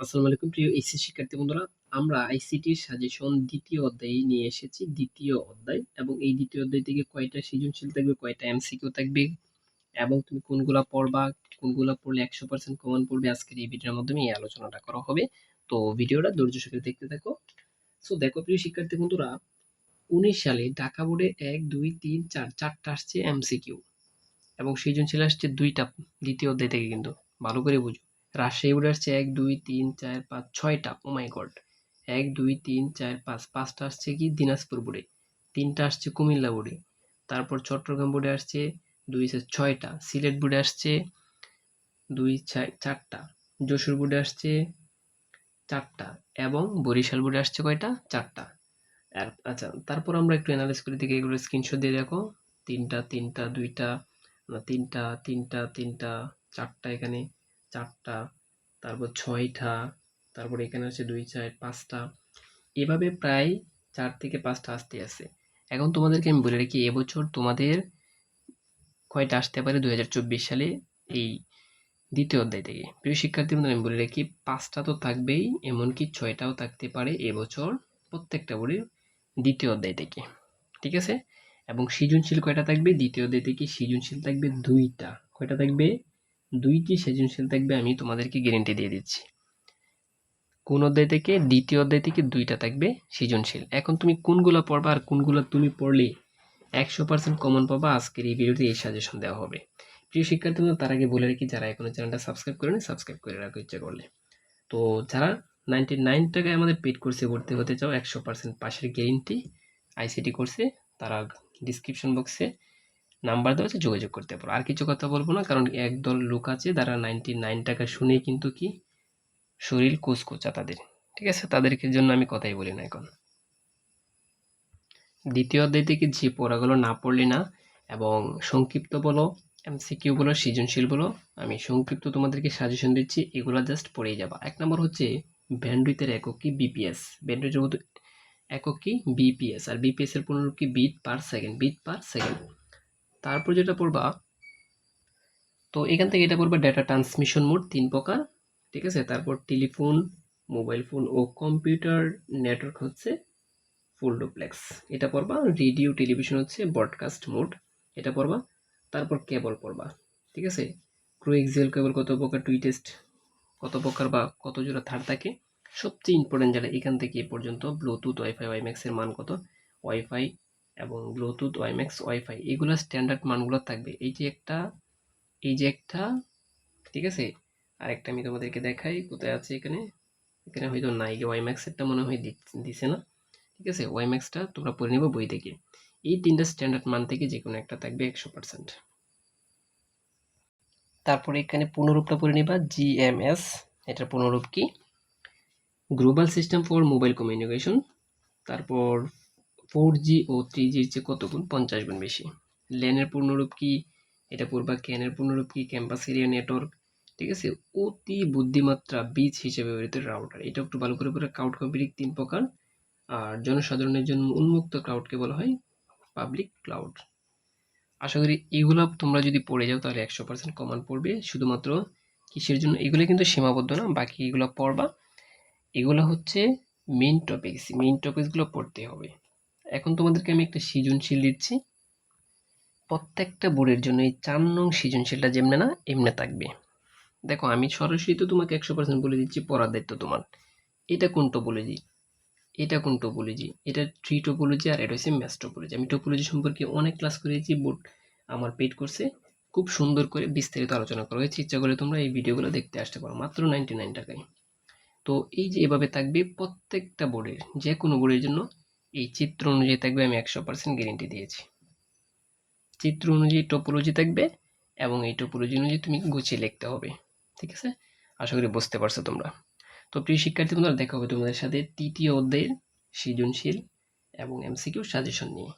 আসসালামু আলাইকুম প্রিয় এইচএসসি শিক্ষার্থী বন্ধুরা, আমরা আইসিটির সাজেশন দ্বিতীয় অধ্যায়ে নিয়ে এসেছি। দ্বিতীয় অধ্যায় এবং এই দ্বিতীয় অধ্যায় থেকে কয়টা সৃজনশীল থাকবে, কয়টা এমসিকিউ থাকবে এবং তুমি কোনগুলা পড়বা, কোনগুলা পড়লে 100% কমন পড়বে, আজকের এই ভিডিওর মাধ্যমে এই আলোচনাটা করা হবে। তো ভিডিওটা ধৈর্য সহকারে দেখতে থাকো। সো দেখো প্রিয় শিক্ষার্থী বন্ধুরা, 19 সালে ঢাকা বোর্ডে 1, 2, 3, 4 চারটা আসছে এমসিকিউ এবং সৃজনশীল আসছে দুইটা দ্বিতীয় অধ্যায় থেকে, কিন্তু ভালো করে বুঝো। রাজশাহী বোর্ডে আসছে 1, 2, 3, 4, 5, 6টা। ও মাই গড, 1, 2, 3, 4, 5, 5টা আসছে কি দিনাজপুর বোর্ডে, 3টা আসছে কুমিল্লা বোর্ডে, তারপর চট্টগ্রাম বোর্ডে আসছে 2, 6টা, সিলেট বোর্ডে আসছে 2, 4টা, যশোর বোর্ডে আসছে 4টা এবং বরিশাল বোর্ডে আসছে কয়টা, 4টা। আচ্ছা, তারপর আমরা একটু অ্যানালাইজ করে দেখি, এগুলো স্ক্রিনশট দিয়ে দেখো। 3টা 3টা 2টা, না 3টা 3টা 3টা, 4টা, এখানে 4টা, তারপর 6টা, তারপর এখানে আছে 2, 4, 5টা, এভাবে প্রায় 4 থেকে 5টা আসতে আছে। এখন তোমাদেরকে আমি বলে রাখি, এবছর তোমাদের কয়টা আসতে পারে 2024 সালে এই দ্বিতীয় অধ্যায় থেকে। প্রিয় শিক্ষার্থী বন্ধুরা, আমি বলে রাখি 5টা তো থাকবেই, এমনকি 6টাও থাকতে পারে এবছর প্রত্যেকটা বোর্ডের দ্বিতীয় অধ্যায় থেকে। ঠিক আছে? এবং সৃজনশীল কয়টা থাকবে দ্বিতীয় অধ্যায় থেকে? সৃজনশীল থাকবে 2টা। কয়টা থাকবে? 2টি সৃজনশীল থাকবে, আমি তোমাদেরকে গ্যারান্টি দিয়ে দিচ্ছি। কোন অধ্যায় থেকে? দ্বিতীয় অধ্যায় থেকে 2টা থাকবে সৃজনশীল। এখন তুমি কোনগুলা পড়বা আর কোনগুলা তুমি পড়লে 100% কমন পাবা, আজকের এই ভিডিওতে এই সাজেশন দেওয়া হবে। প্রিয় শিক্ষার্থী বন্ধুরা, তার আগে বলে রাখি, যারা এখনো চ্যানেলটা সাবস্ক্রাইব করেনি সাবস্ক্রাইব করে রাখো ইচ্ছা করলে। তো যারা 99 টাকায় আমাদের পেড কোর্সে ভর্তি হতে চাও, 100% পাশের গ্যারেন্টি আইসিটি কোর্সে, তারা ডিসক্রিপশন বক্সে নাম্বার দেওয়া আছে, যোগাযোগ করতে পারো। আর কিছু কথা বলবো না, কারণ একদল লোক আছে যারা 99 টাকা শুনে কিন্তু কি শরীর কুচকুচা তাদের। ঠিক আছে, তাদেরকে জন্য আমি কথাই বলি না এখন। দ্বিতীয় অধ্যায় থেকে যে পড়াগুলো না পড়লে না, এবং সংক্ষিপ্ত বলো, এমসিকিউ বলো, সৃজনশীল বলো, আমি সংক্ষিপ্ত তোমাদেরকে সাজেশন দিচ্ছি, এগুলো জাস্ট পড়েই যাবা। 1 নম্বর হচ্ছে ব্যান্ডউইথের একক কি? বিপিএস। ব্যান্ডউইথের মধ্যে একক কি? বিপিএস। আর বিপিএস এর পুনরূপ কি? Bit per second. Bit per second. তারপর যেটা পড়বা, তো এখান থেকে এটা পড়বা ডেটা ট্রান্সমিশন মোড 3 প্রকার। ঠিক আছে, তারপর টেলিফোন, মোবাইল ফোন ও কম্পিউটার নেটওয়ার্ক হচ্ছে ফুল ডুপ্লেক্স, এটা পড়বা। রেডিও টেলিভিশন হচ্ছে ব্রডকাস্ট মোড, এটা পড়বা। তারপর কেবল পড়বা। ঠিক আছে, কোএক্সিয়াল কেবল কত প্রকার, টুইটেস্ট কত প্রকার বা কত জোড়া তার থাকে। সবচেয়ে ইম্পর্টেন্ট যেটা এখান থেকে এ পর্যন্ত, ব্লুটুথ, ওয়াইফাই, ওয়াইম্যাক্স এর মান কত, ওয়াইফাই এবং ব্লুটুথ, ওয়াইম্যাক্স, ওয়াইফাই এগুলো স্ট্যান্ডার্ড মানগুলো থাকবে। এই যে একটা ঠিক আছে। আরেকটা আমি তোমাদেরকে দেখাই, কোথায় আছে এখানে, এখানে হয়তো নাই, ওয়াইম্যাক্স এরটা মনে হয় দিছে না। ঠিক আছে, ওয়াইম্যাক্সটা তোমরা পড়ে নেবে বই থেকে। এই 3টা স্ট্যান্ডার্ড মান থেকে যে কোনো একটা থাকবে 100%। তারপরে এখানে পুনরূপটা পড়ে নিবা, জিএমএস, এটার পুনরূপ কি? Global system for mobile communication. তারপর 4G ও 3G চেয়ে কত গুণ? 50 গুণ বেশি। ল্যানের পূর্ণরূপ কি? এটা পড়বা। ক্যানের পূর্ণরূপ কি? Campus area network. ঠিক আছে, অতি বুদ্ধিমাত্রা বীজ হিসেবে ব্যবহৃত রাউটার, এটা একটু ভালো করে পড়ে। ক্লাউড কম্পিউটিং 3 প্রকার, আর জনসাধারণের জন্য উন্মুক্ত ক্লাউডকে বলা হয় পাবলিক ক্লাউড। আশা করি এগুলো তোমরা যদি পড়ে যাও তাহলে 100% কমন পড়বে। শুধুমাত্র কিসের জন্য এগুলো কিন্তু সীমাবদ্ধ না, বাকি এগুলো পড়বা। এগুলো হচ্ছে মেইন টপিকস, মেইন টপিকসগুলো পড়তে হবে। এখন তোমাদেরকে আমি একটা সৃজনশীল দিচ্ছি প্রত্যেকটা বোর্ডের জন্য। এই 4 নং সৃজনশীলটা যেমনে না এমনে থাকবে। দেখো, আমি সরাসরি তো তোমাকে 100% বলে দিচ্ছি, পড়ার দায়িত্ব তোমার। এটা কোন টোপোলজি, এটা কোন টোপোলজি, এটা ট্রি টোপোলজি, আর এটা হচ্ছে ম্যাস টোপোলজি। আমি টোপোলজি সম্পর্কে অনেক ক্লাস করেছি, বোর্ড আমার পেড কোর্সে খুব সুন্দর করে বিস্তারিত আলোচনা করা হয়েছে। ইচ্ছা করে তোমরা এই ভিডিওগুলো দেখতে আসতে পারো মাত্র 99 টাকায়। তো এই যে এভাবে থাকবে প্রত্যেকটা বোর্ডের, যে কোনো বোর্ডের জন্য এই চিত্র অনুযায়ী থাকবে, আমি 100% গ্যারেন্টি দিয়েছি। চিত্র অনুযায়ী টোপোলজি থাকবে এবং এই টোপোলজি অনুযায়ী তুমি গুছিয়ে লিখতে হবে। ঠিক আছে, আশা করি বুঝতে পারছো তোমরা। তো প্রিয় শিক্ষার্থী বন্ধুরা, দেখা হবে তোমাদের সাথে তৃতীয় অধ্যায়ের সৃজনশীল এবং এমসিকিউ সাজেশন নিয়ে।